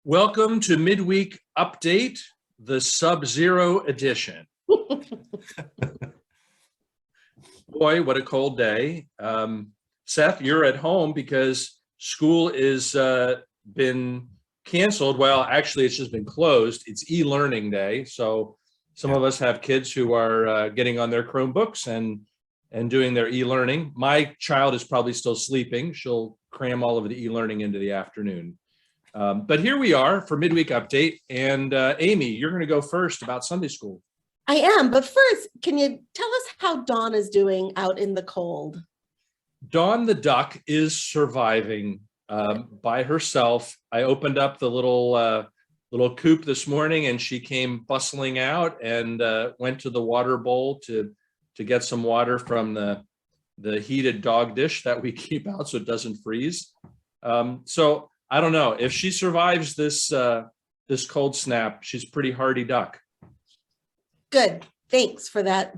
Welcome to Midweek Update, the Sub-Zero edition. Boy, what a cold day. Seth, you're at home because school is been canceled. Well, actually, it's just been closed. It's e-learning day. So some of us have kids who are getting on their Chromebooks and doing their e-learning. My child is probably still sleeping. She'll cram all of the e-learning into the afternoon. But here we are for Midweek Update. And Amy, you're going to go first about Sunday school. I am, but first, can you tell us how Dawn is doing out in the cold? Dawn the duck is surviving by herself. I opened up the little coop this morning, and she came bustling out and went to the water bowl to get some water from the heated dog dish that we keep out so it doesn't freeze. So I don't know if she survives this cold snap. She's a pretty hardy duck. Good. Thanks for that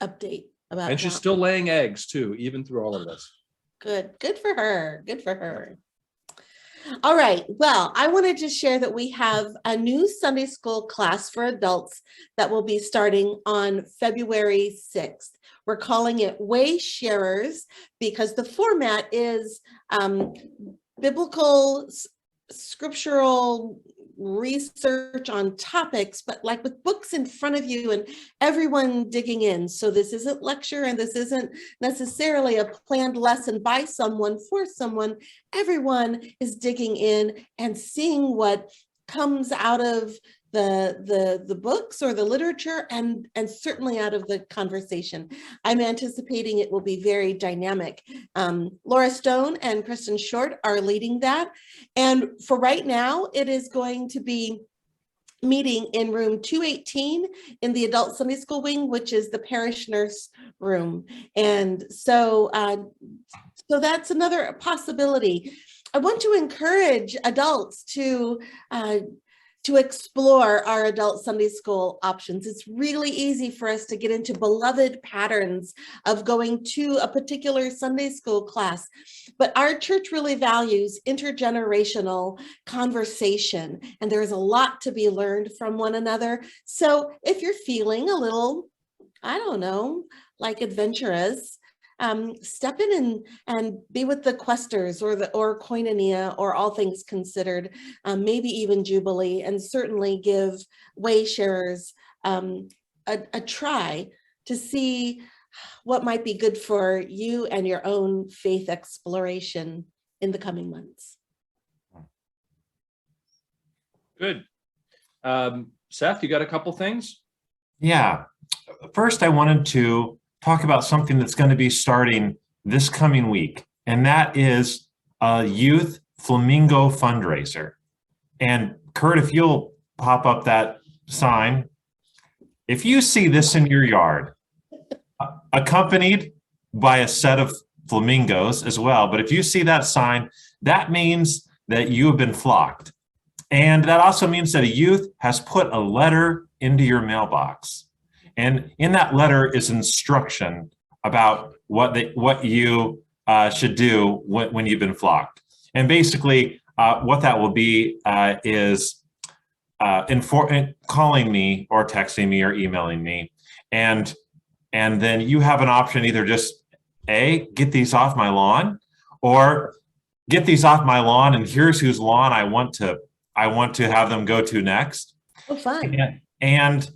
update about. And she's still laying eggs too, even through all of this. Good. Good for her. Good for her. All right. Well, I wanted to share that we have a new Sunday school class for adults that will be starting on February 6th. We're calling it Way Sharers because the format is biblical, scriptural research on topics, but like with books in front of you and everyone digging in. So this isn't lecture and this isn't necessarily a planned lesson by someone for someone. Everyone is digging in and seeing what comes out of the books or the literature and certainly out of the conversation. I'm anticipating it will be very dynamic. Laura Stone and Kristen Short are leading that. And for right now, it is going to be meeting in room 218 in the adult Sunday school wing, which is the parish nurse room. And so that's another possibility. I want to encourage adults to explore our adult Sunday school options. It's really easy for us to get into beloved patterns of going to a particular Sunday school class, but our church really values intergenerational conversation, and there's a lot to be learned from one another. So if you're feeling a little, I don't know, like adventurous, step in and be with the Questers or Koinonia or All Things Considered, maybe even Jubilee, and certainly give Way Sharers a try to see what might be good for you and your own faith exploration in the coming months. Good. Seth, you got a couple things? Yeah. First, I wanted to talk about something that's going to be starting this coming week, and that is a youth Flamingo fundraiser. And Kurt, if you'll pop up that sign, if you see this in your yard, accompanied by a set of flamingos as well, but if you see that sign, that means that you have been flocked. And that also means that a youth has put a letter into your mailbox. And in that letter is instruction about what you should do when you've been flocked. And basically, what that will be is calling me or texting me or emailing me, and then you have an option: either just get these off my lawn, or get these off my lawn, and here's whose lawn I want to have them go to next. Oh, fun! And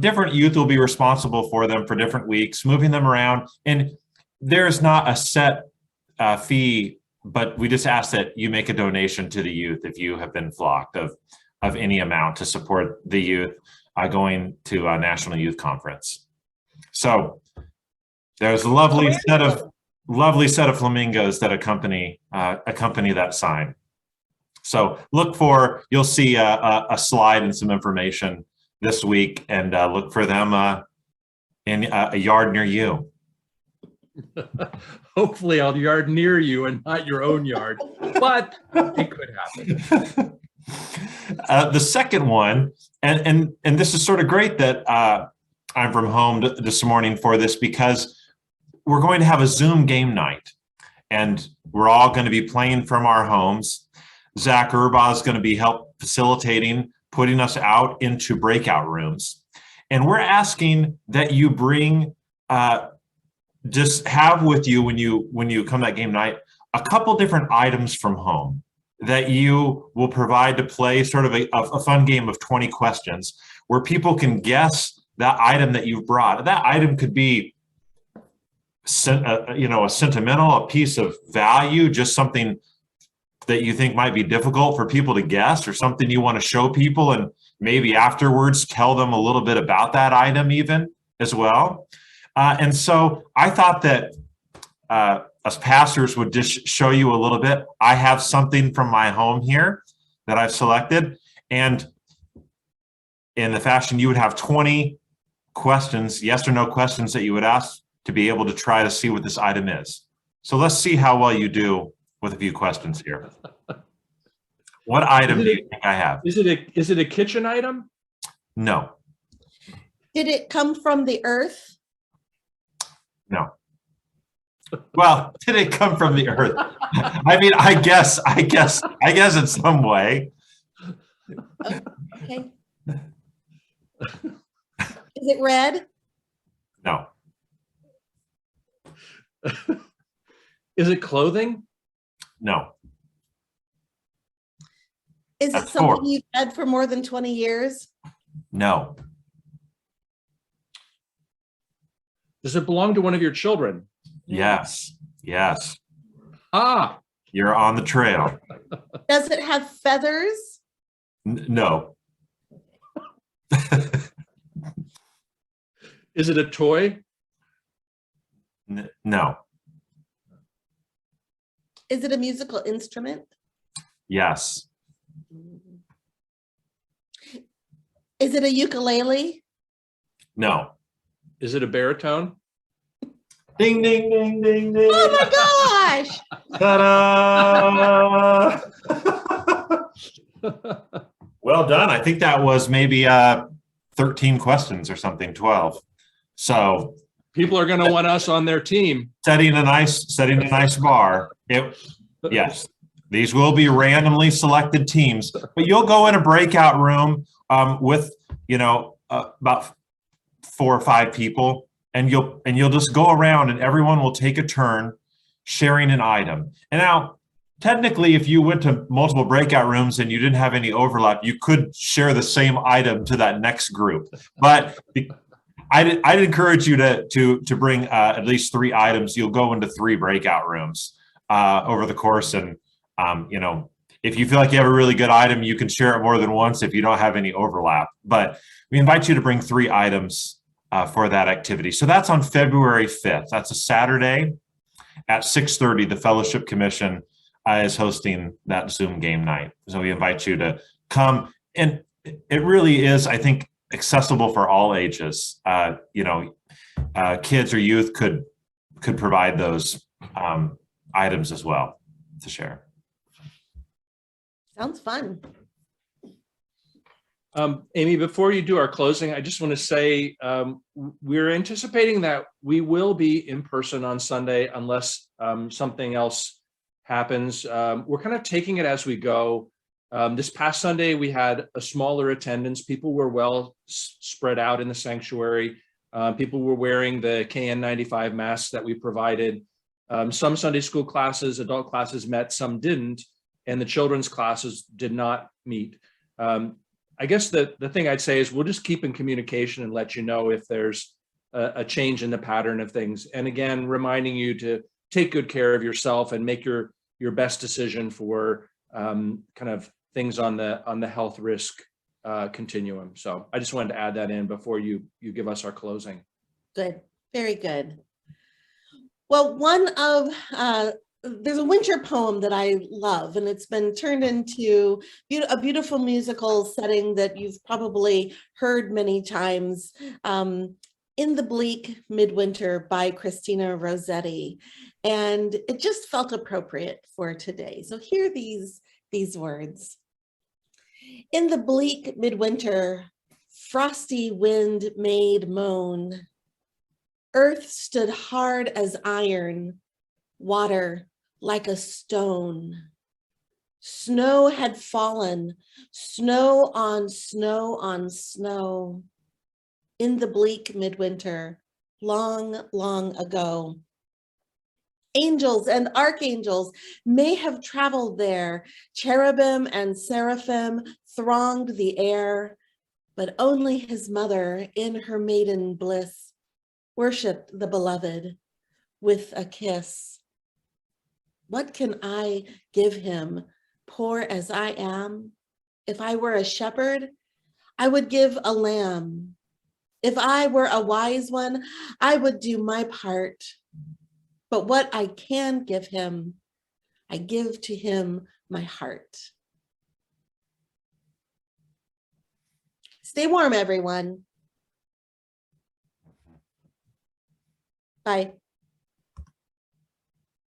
different youth will be responsible for them for different weeks, moving them around. And there's not a set fee, but we just ask that you make a donation to the youth if you have been flocked of any amount to support the youth going to a National Youth Conference. So there's a lovely set of flamingos that accompany that sign. So you'll see a slide and some information this week, and look for them in a yard near you. Hopefully a yard near you and not your own yard, but it could happen. The second one, and this is sort of great that I'm from home this morning for this, because we're going to have a Zoom game night, and we're all going to be playing from our homes. Zach Urbaugh is going to be help facilitating, putting us out into breakout rooms. And we're asking that you bring, just have with you when you come that game night, a couple different items from home that you will provide to play sort of a fun game of 20 questions where people can guess that item that you've brought. That item could be, a sentimental, a piece of value, just something that you think might be difficult for people to guess, or something you want to show people and maybe afterwards tell them a little bit about that item even as well. And so I thought that us pastors would just show you a little bit. I have something from my home here that I've selected, and in the fashion you would have 20 questions, yes or no questions that you would ask to be able to try to see what this item is. So let's see how well you do with a few questions here. What item do you think I have? Is it a kitchen item? No. Did it come from the earth? No. Well, did it come from the earth? I mean, I guess in some way. Okay. Is it red? No. Is it clothing? No. Is it That's something 4. you've had for more than 20 years? No. Does it belong to one of your children? Yes. Yes. Ah, You're on the trail. Does it have feathers? No. is it a toy? No. Is it a musical instrument? Yes. Is it a ukulele? No. Is it a baritone? Ding, ding, ding, ding, ding. Oh my gosh! Ta-da! Well done. I think that was maybe 13 questions or something, 12. So People are going to want us on their team. setting a nice bar. Yes, these will be randomly selected teams, but you'll go in a breakout room with about 4 or 5 people, and you'll just go around, and everyone will take a turn sharing an item. And now, technically, if you went to multiple breakout rooms and you didn't have any overlap, you could share the same item to that next group. But I'd encourage you to bring at least 3 items. You'll go into 3 breakout rooms over the course, and if you feel like you have a really good item, you can share it more than once if you don't have any overlap. But we invite you to bring 3 items for that activity. So that's on February 5th. That's a Saturday at 6:30. The Fellowship Commission is hosting that Zoom game night. So we invite you to come, and it really is, I think, accessible for all ages. Kids or youth could provide those items as well to share. Sounds fun. Amy, before you do our closing, I just want to say we're anticipating that we will be in person on Sunday unless something else happens. We're kind of taking it as we go. This past Sunday, we had a smaller attendance. People were well spread out in the sanctuary. People were wearing the KN95 masks that we provided. Some Sunday school classes, adult classes met, some didn't, and the children's classes did not meet. I guess the thing I'd say is we'll just keep in communication and let you know if there's a change in the pattern of things. And again, reminding you to take good care of yourself and make your best decision for kind of things on the health risk continuum. So I just wanted to add that in before you give us our closing. Good, very good. Well, there's a winter poem that I love, and it's been turned into a beautiful musical setting that you've probably heard many times, In the Bleak, Midwinter by Christina Rossetti. And it just felt appropriate for today. So hear these words. In the bleak midwinter, frosty wind made moan. Earth stood hard as iron, water like a stone. Snow had fallen, snow on snow on snow, in the bleak midwinter, long, long ago. Angels and archangels may have traveled there. Cherubim and seraphim thronged the air, but only his mother in her maiden bliss worshiped the beloved with a kiss. What can I give him, poor as I am? If I were a shepherd, I would give a lamb. If I were a wise one, I would do my part. But what I can give him, I give to him my heart. Stay warm, everyone. Bye.